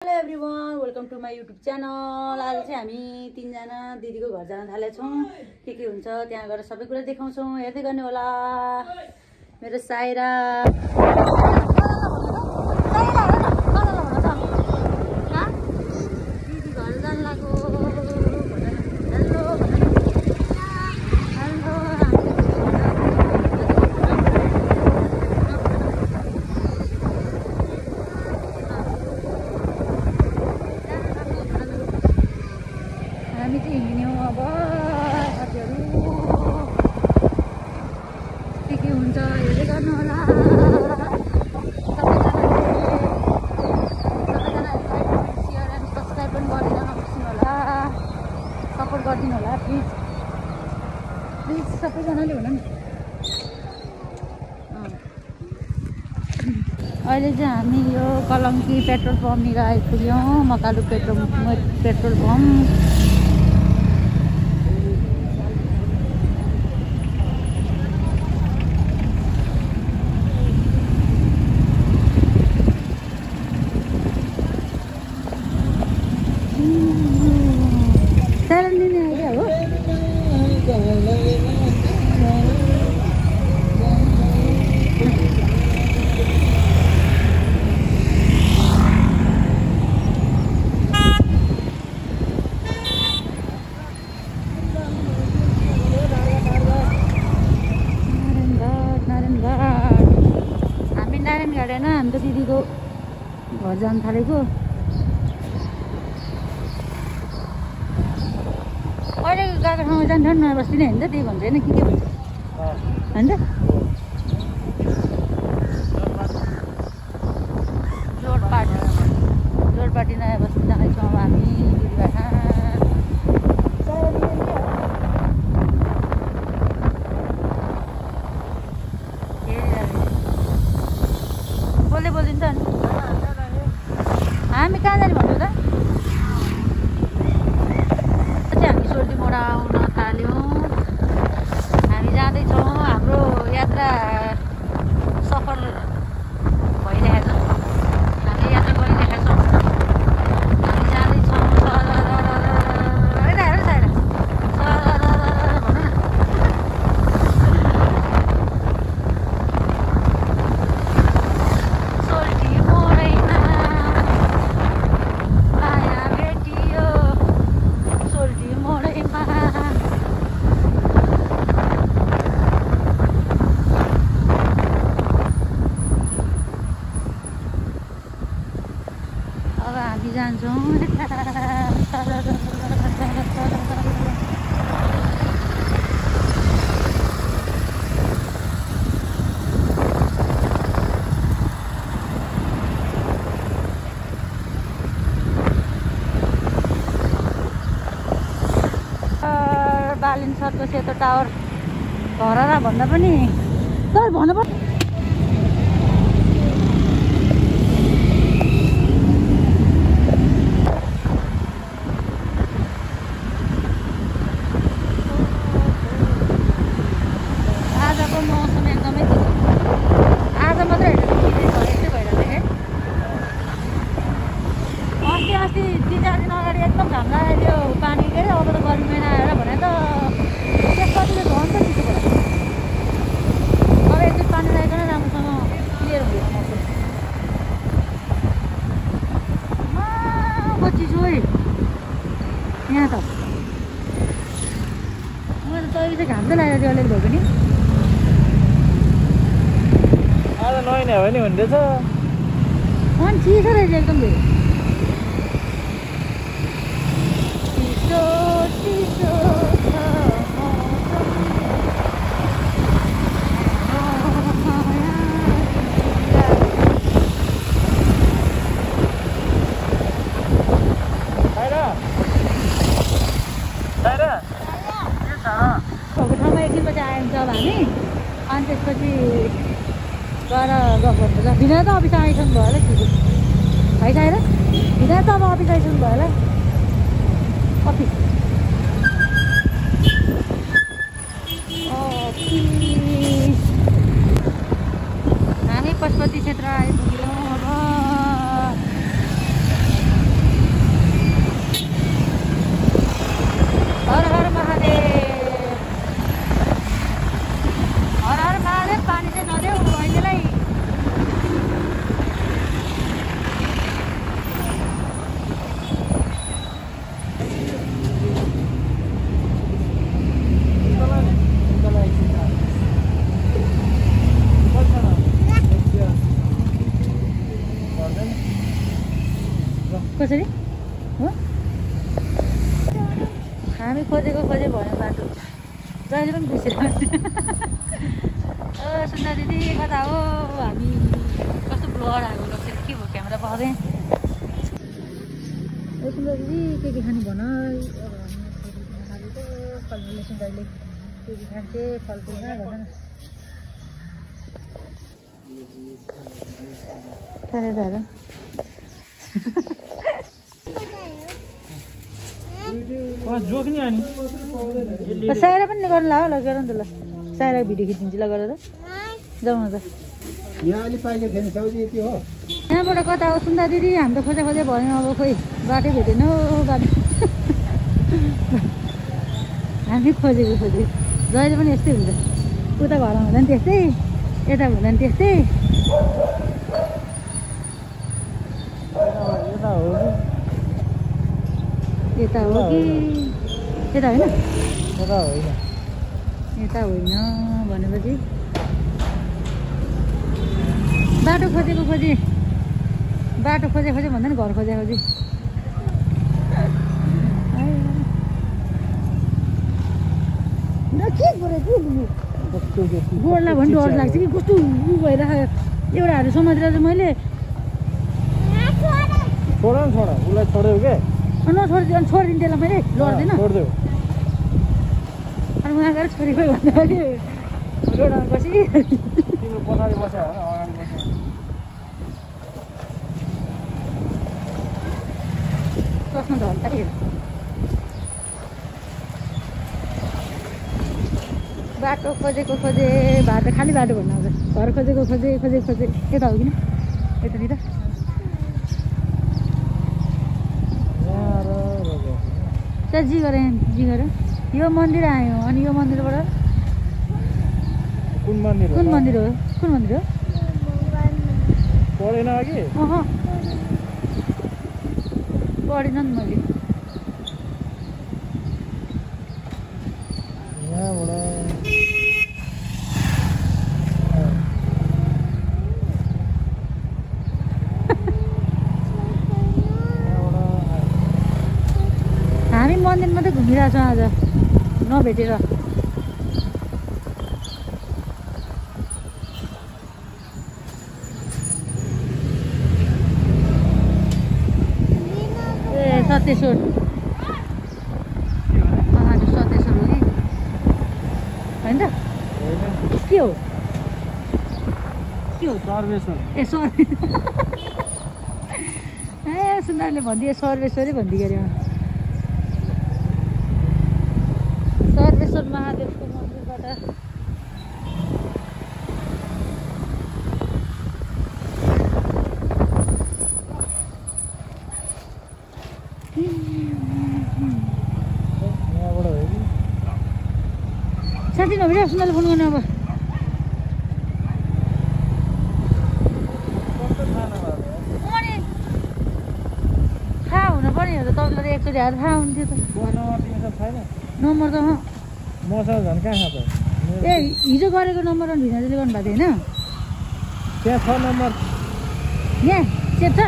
Hello everyone, welcome to my YouTube channel. आज चाहिँ हामी तीनजना दिदीको घर जान थालेछौँ। के हुन्छ त्यहाँ गएर सबै कुरा देखाउँछौँ, हेर्दै गर्ने होला। मेरो साइरा दिदी घर जान लाग्यो। हामी चाहिँ हिँड्यौँ अब साथीहरू। के हुन्छ हेर्दै गर्नु होला। सबैजनाले सेयर एन्ड सब्सक्राइब पनि गरिदिन नबिर्सिनु होला। सपोर्ट गरिदिनु होला प्लिज प्लिज, सबैजनाले हुन नि। अहिले चाहिँ हामी यो कलङ्की पेट्रोल पम्पनिर आइपुग्यौँ। Makalu petrol pump. हामी त दिदीको घर जान थालेको। अहिले गएको ठाउँमा जान्छ नयाँ बस्ती नै होइन त, त्यही भन्छ होइन? के भन्छ होइन त? जोरपाटी नयाँ बस्ती जाँदैछौँ अब हामी दिदीबाट। बोलिन्छ नि हामी कहाँ जाने भन्नु त? हामी सोल्टी मोडा आउन थाल्यौँ। हामी जाँदैछौँ। हाम्रो यात्रा सफल भइरहेको छ। हामीले यात्रा गरिरहेका छौँ। हामी जाँदैछौँ। हामी जान्छौँ। बालिन सरको सेतो टावर घररा भन्दा पनि तर भन्नु पर्छ। मौसम एकदमै आज मात्रै होइन, यस्तै भइरहेको थियो। अस्ति 3-4 दिन अगाडि एकदम घाम लाग्यो, पानी के अरे अब त गर्मी महिना आएर भने त त्यसपछि त झन् त चिसो भयो। अब एकदिन पानी लगाइकन राम्रोसँग क्लियर हुँदैन मौसम। चिसो है यहाँ त। मलाई त अहिले चाहिँ घाम त लागेको थियो अलिअलि भए पनि। आज नयाँ हो नि हुँदैछ। अनि चिसो रहेछ एकदम धेरै। चिसो चिसो भएको ठाउँमा एक दिनपछि आयो भने अब हामी। अनि त्यसपछि गएर गफ गर्छ। भिना त अफिस आइसक्नु भयो होला। ठिकै है साइर भिना त अब अफिस आइसक्नु भयो होला। अफिस हामी पशुपति क्षेत्र आइपुग्यौँ अब। कसरी हो हामी खोजेको खोजे भयो बाटो जहिले पनि बिर्सिरहेको सुन्दा दिदी कता हो हामी कस्तो ब्लर आएको लक्ष्य के भयो क्यामेरा पाउँदै सुन्दा दिदी के खाने भन फलफुलले सुन्दाले के खान्छे फलफुलमा भन न जोख्ने अनि सायरा पनि गर्नु ला ल गर नि त ल सायरा भिडियो खिचिदिन्छु ल गरेर जाउँ न त यहाँबाट कता हो सुन्दा दिदी हामी त खोजे खोजे भयौँ अब खोइ बाटै भेटेन बाटो हामी खोजेको खोजे जहिले पनि यस्तै हुन्छ उता घरमा हुँदा नि त्यस्तै यता हुँदा नि त्यस्तै यता हो कि यता होइन यता होइन भनेपछि बाटो खोजेको खोजे बाटो खोजे खोजे भन्दा नि घर खोजे खोजे गोडलाई भने डर लाग्छ कि कस्तो उ भइरहेको एउटाहरू समातेर चाहिँ मैले छोडा न छोडा उसलाई छोड्यो के नछोडिदियो अनि छोडिदिनु त्यसलाई मैले लड्दैन छोडिदेऊ अनि उहाँ गएर छोडेको भन्दाखेरि रोडमा बसी तिम्रो पछाडि बस्यो होइन अगाडि बस्यो चस्मा त हल्का हेर बाटो खोजेको खोजे बाटो खाली बाटो भन्नु आउँछ घर खोजेको खोजे खोजेको खोजे यता हो किन यतानिर त्यहाँ जी गरेँ यो मन्दिर आयो अनि यो मन्दिरबाट कुन मन्दिर कुन मन्दिर हो पढेन अघि पढेन नि मैले हामी मन्दिर मात्रै घुमिरहेको छौँ आज नभेटेर ए सतेश्वर सतेश्वर हो कि होइन त के हो सर्वेश्वर ए ए सुन्दाले भनिदियो सर्वेश्वरै भनिदियो अरे सर्वेश्वर महादेवको मन्दिरबाट साथी नभएर सुन्दाले फोन गर्नु अब थाहा हुन पर्ने हो त तपाईँलाई एकचोटि हालेर थाहा हुन्थ्यो त नम्बर त मसँग झन् कहाँ छ ए हिजो गरेको नम्बर अनि भिनाजुले गर्नुभएको थियो होइन त्यहाँ छ नम्बर यहाँ सेभ छ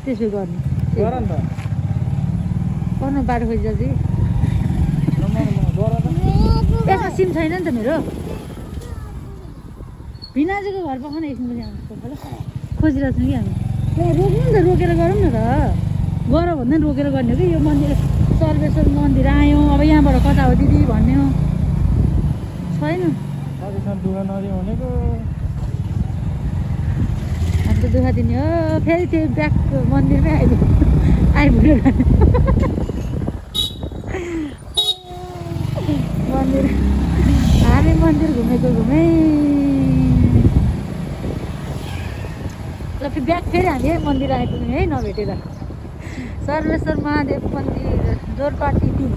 त्यसो गर्ने गर नि त गर्नु बाटो खोजिरहेको छु कि यसमा सिम छैन नि त मेरो भिनाजुको घर पखाउन एकछिन पनि आउनु खोजिरहेको छौँ कि हामी रोक्नु नि त रोकेर गरौँ न त गर भन्दा नि रोकेर गर्ने हो कि यो मन्दिर सर्वेश्वर मन्दिर आयौँ अब यहाँबाट कता हो दिदी भन्ने हो छैन दुःख नदियो भनेको हामी त दुःख दिने हो फेरि त्यो ब्याक मन्दिरमै आइपुग्यो मन्दिर हामी मन्दिर घुमेको घुमै ल ब्याक फेरि हामी है मन्दिर आइपुग्यौँ है नभेटेर सर्वेश्वर महादेव मन्दिर जोरपाटी 3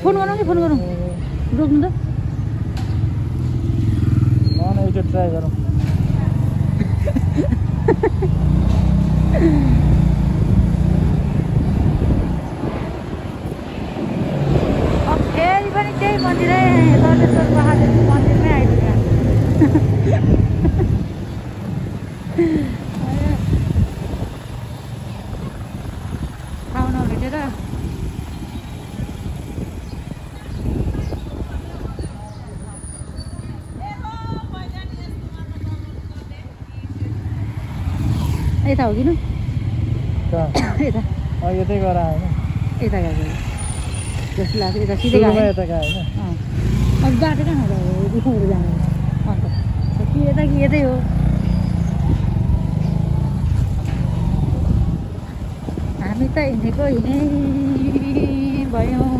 फोन गरौँ कि फोन गरौँ रोक्नु त ट्राई गरौँ अब फेरि पनि त्यही मन्दिरै दर्जेश्वर महादेवको मन्दिरमै आइपुग्यो ठाउँ नभेटेर यता हो कि न यता यतै गएर आएन यता गएको जस्तो लाग्छ यता सिधै गयो यता गयो होइन अब बाटो कहाँ हो देखाएर जानु अन्त कि यता कि यतै हो हामी त हिँडेको हिँडै भयौँ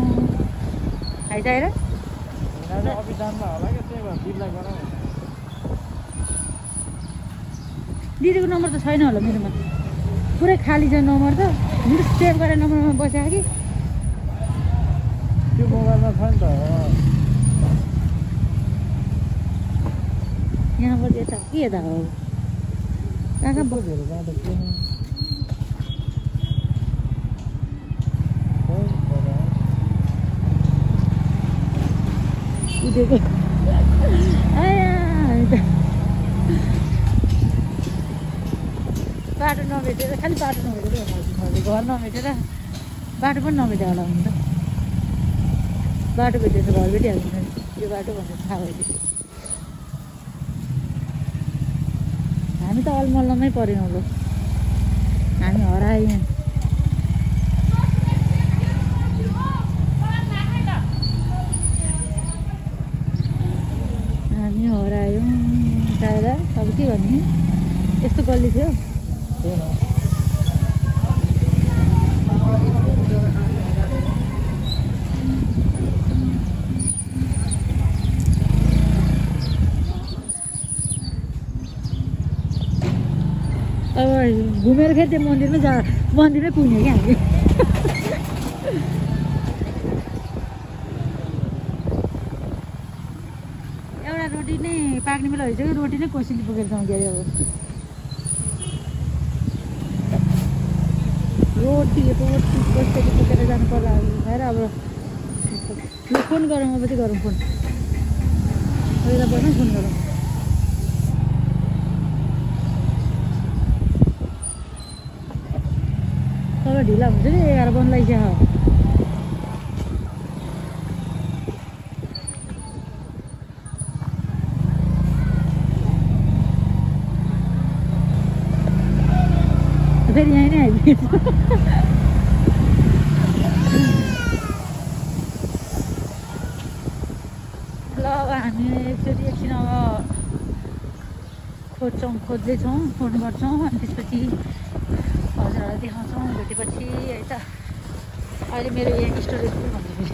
आइसाएर अफिस जानु होला क्या त्यही भएर बिललाई गरौँ दिदीको नम्बर त छैन होला मेरोमा पुरै खाली छ नम्बर त मेरो सेभ गरेर नम्बरमा बसेको कि त्यो मोबाइलमा छ नि त यहाँबाट यता के यता हो कहाँ कहाँ बसेर जाँदा के उठेको बाटो नभेटेर खालि बाटो नभेटेर घर नभेटेर बाटो पनि नभेटे होला हुन त बाटो भेटेर घर भेटिहाल्छ यो बाटो भनेर थाहा भयो हामी त अलमल्लमै पऱ्यौँ अब हामी हरायौँ हामी हरायौँ सायद अब के भन्ने यस्तो गल्ली थियो अब घुमेर फेरि त्यो मन्दिरमै पुग्ने क्या हामी एउटा रोटी नै पाक्ने बेला भइसक्यो रोटी नै कोसिली पुगेर जाउँ क्या अब रोटी कसरी पुगेर जानु पर्ला खाएर अब ल फोन गरौँ अब चाहिँ गरौँ फोन यता बस्नु फोन गरौँ तपाईँ ढिला हुन्छ नि 11 बन्द लागिसक्यो फेरि यहीँ नै आइपुग्यो ल अब हामी एकचोटि एकछिन अब खोज्दैछौँ फोन गर्छौँ अनि त्यसपछि हजुरहरूलाई देखाउँछौँ भेटेपछि है त अहिले मेरो यहाँ स्टोरेज पनि भन्छु फेरि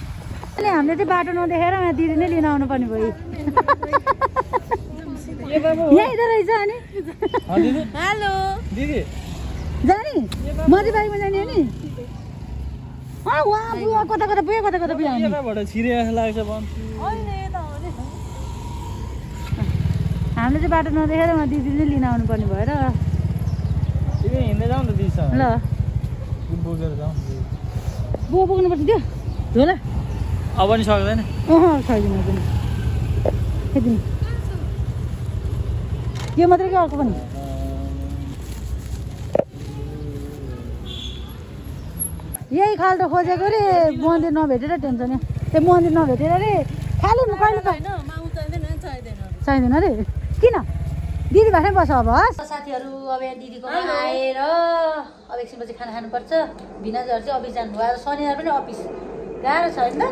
अहिले हामीले चाहिँ बाटो नदेखाएर यहाँ दिदी नै लिन आउनु पर्ने भयो यहीँ त रहेछ अनि हेलो दिदी जाने मधे बारीमा जाने हो नि वहाँ पुग्यो कता कता पुग्यो कता कता पुग्यो छिरे लाग्छ भन्छु हामीले चाहिँ बाटो नदेखेर उहाँ दिदी नै लिन आउनु पर्ने भएर तिमी हिँड्दै जाउँ न दिदीसँग ल बोकेर जाउँ बोक बोक्नुपर्छ त्यो झोला अब पनि सक्दैन सक्दिनँ पनि खेदिनु यो मात्रै कि अर्को पनि यही खाल्टो खोजेको रे मन्दिर नभेटेर टेन्सन त्यो मन्दिर नभेटेर रे खालि कहिले चाहिँदैन रे किन दिदी भाषै बस अब साथीहरू अब यहाँ दिदीको आएर अब एकछिनपछि खाना खानुपर्छ भिनाजहरू चाहिँ अफिस जानुभयो आज शनिबार पनि अफिस गाह्रो छ होइन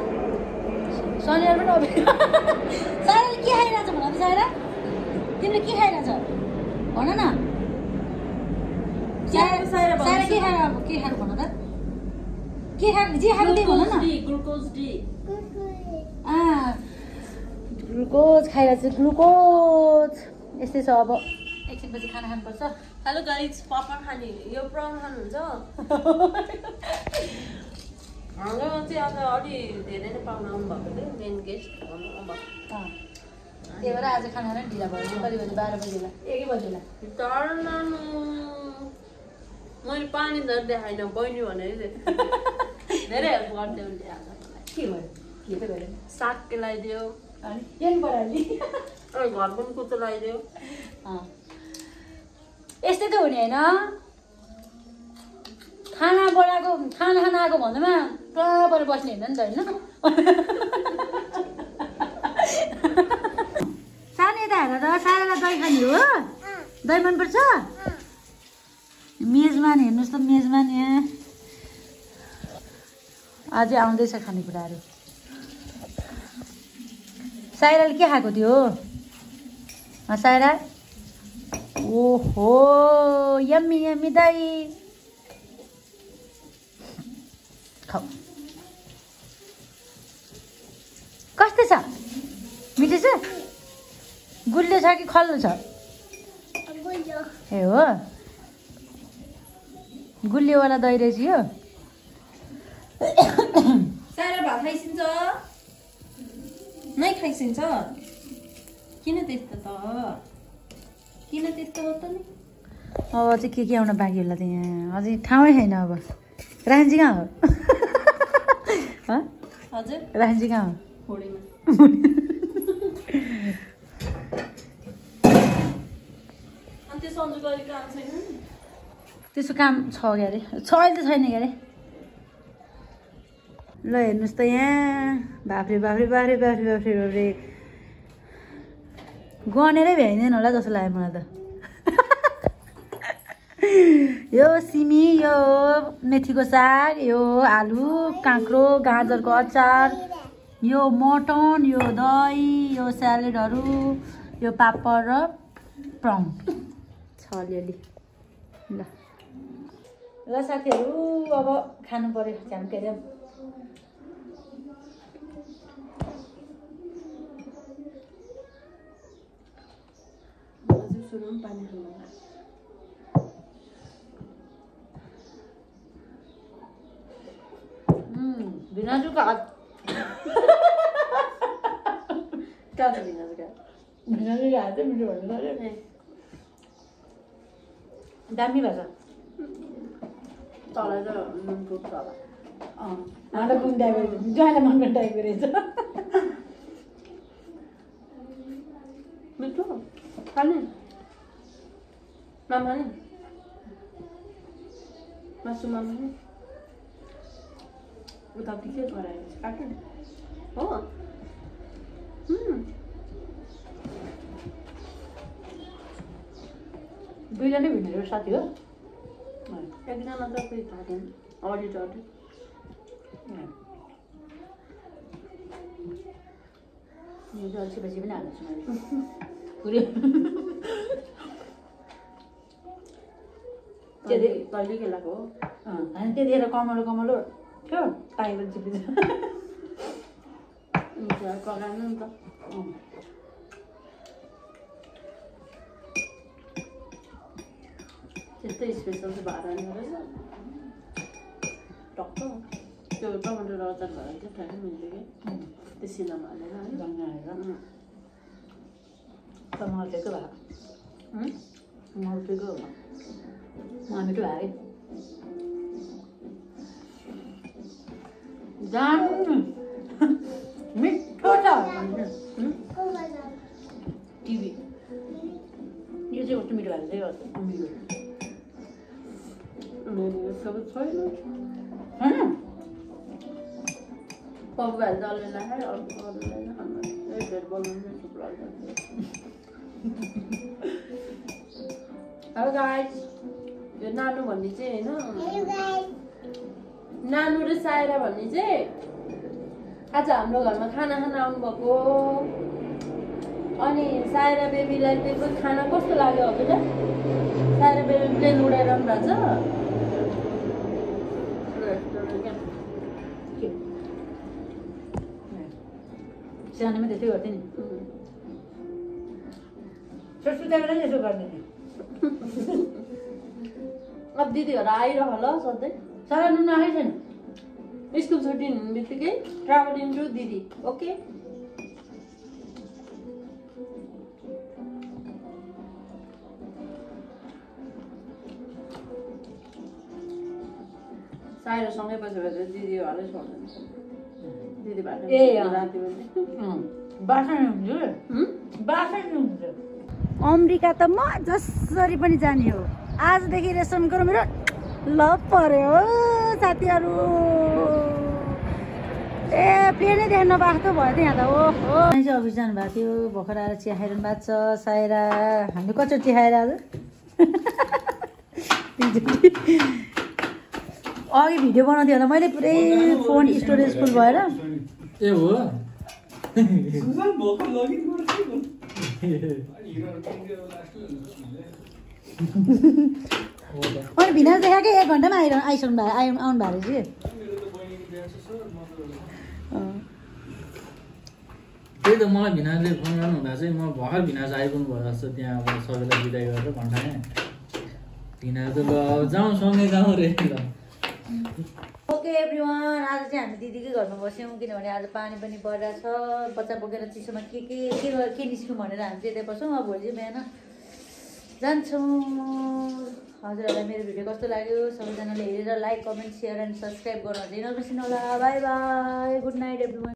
शनिबार पनि अफिस सायराले के खाइरहेछ भन त सायरा तिमीले के खाइरहेछ भन न सायरा के खाएर अब के खानु भन त के खानु जे खानु त्यही भन न ग्लुकोज खाइरहेको छ ग्लुकोज यस्तै छ अब एकछिनपछि खाना खानुपर्छ हेलो गाइज पापा खाने यो प्राउन खानुहुन्छ हाम्रोमा चाहिँ आज अलि धेरै नै पाहुना आउनुभएको थियो मेन गेस्ट त्यही भएर आज खाना नै ढिला भयो कति बजी 12 बजी होला 1 बजी होला तर नानु मैले पानी धर देखाइन बहिनी भनेर धेरै हेल्प गर्दै उसले आज के भयो के त भयो साग केलाइदियो अनि केन पराली अनि घर पनि कुचो लगाइदियो यस्तै त हुने हैन खाना बोलाएको खाना खान आएको भन्दैमा पर बस्ने हैन नि त हैन सानो यता हेर त सारालाई दही खाने हो दही मनपर्छ मेजमान हेर्नुहोस् त मेजमान यहाँ अझै आउँदैछ खानेकुराहरू साइराले के खाएको थियो साइरा ओहो यम्मी यम्मी दही खाऊ कस्तो छ मिठो छ गुलियो छ कि खल्लो छ ए हो गुलियोवाला दही रहेछ यो सारा भात खाइसिन्छ नै खाइसिन्छ किन त्यस्तो त किन त्यस्तो हो त नि अब चाहिँ के आउन बाँकी होला त यहाँ अझै ठाउँै छैन अब रान्जी कहाँ हो हजुर रान्जी कहाँ हो होडीमा अनि त्यो सन्जु गरी काम छैन नि त्यसो काम छ क्या अरे छ अहिले त छैन क्या अरे ल हेर्नुहोस् त यहाँ बाफ्रे बाफ्रे बाफ्रे बाफ्रे बाफ्रे बाफ्रे गनेरै भ्याइँदैन होला जस्तो लाग्यो मलाई त यो सिमी यो मेथीको साग यो आलु काँक्रो गाजरको अचार यो मटन यो दही यो स्यालेडहरू यो पापड र प्राउन छ अलिअलि ल ल साथीहरू अब खानु पर्यो झ्याम्केर पानी खानु भिनाजुको हात कहाँ छ भिनाजुको हात भिनाजुको हात चाहिँ मिठो भन्नु पर्यो दामी भएछ तँलाई त नुन पुग्छ होला मलाई पनि टाइपको ज्वाइँलाई मन पनि टाइपको रहेछ मिठो खाने मामा नि मासु मामा नि उतापट्टि के गरायो काट्नु हो दुईजना भिन्दै साथी हो एकजना त फेरि थाहा अडिट अडिट यो अल्छीपछि पनि हाल्छु मैले पुऱ्यो तैँले खेलाएको हो अनि त्यतिखेर कमलो कमलो थियो पाइबल चिप्लिन्छ पकाएन नि त त्यस्तै स्पेसल चाहिँ भाडा नि रहेछ टक्क त्यो टमाटर अचार भएर चाहिँ ठ्याक्कै मिल्छ कि त्यो सिलामा हालेर है मर्चेको भयो मर्चेको हो मिठो भयो है दामी मिठो छ टिभी यो चाहिँ कस्तो मिठो भएको चाहिँ अमिलो सबै छैन होइन पप्पू भाइ जसले नखायो अरूलाई नै खानु भेट बनाउनु चुप लाग्छ हेलो गाइस यो नानु भन्ने चाहिँ होइन नानु र सायरा भन्ने चाहिँ आज हाम्रो घरमा खाना खान आउनुभएको अनि सायरा बेबीलाई त्यो खाना कस्तो लाग्यो हजुर सायरा बेबी प्लेन उडाइरहनु भएको छ सानोमा त्यसै गर्थेँ नि सुताएर यसो गर्ने अब दिदीहरू आइरह ल सधैँ सारा नुन आएकै छैन स्कुल छुट्टी हुने बित्तिकै ट्राभलिङ टु दिदी ओके साइरोसँगै बसेपछि दिदी हलै छोड्दैन दिदी भाइ ए राति पनि बासा हुन्छ बासा हुन्छ अमेरिका त म जसरी पनि जाने हो आजदेखि रेसन गरौँ मेरो लभ पर्यो साथीहरू ए प्लेनै देख्न नपाएको भयो त यहाँ त ओहो चाहिँ अफिस जानु भएको थियो भर्खर आएर चिया खाइरहनु भएको छ सायरा हामीले कचोटि चिया खाएर आज अघि भिडियो बनाउँथ्यो होला मैले पुरै फोन स्टोरेज फुल भएर ए हो अनि भिनाले देखाएकै 1 घन्टामा आइसक्नु भयो आउनु भएको रहेछ त्यही त मलाई भिनाले फोन गर्नु हुँदा चाहिँ म भर्खर भिना चाहिँ आइपुग्नु भयो जस्तो त्यहाँ अब सबैलाई बिदाई गरेर घन्टामै भिना त ल जाउँ सँगै जाउँ रे ल ओके एभ्रिवान आज चाहिँ हामी दिदीकै घरमा बस्यौँ किनभने आज पानी पनि परिरहेको छ बच्चा बोकेर चिसोमा के निस्क्यौँ भनेर हामी चाहिँ यतै बस्छौँ अब भोलि चाहिँ बिहान जान्छौँ हजुरहरूलाई मेरो भिडियो कस्तो लाग्यो सबैजनाले हेरेर like comment share and subscribe गर्न चाहिँ नबिर्सिनु होला by by good night everyone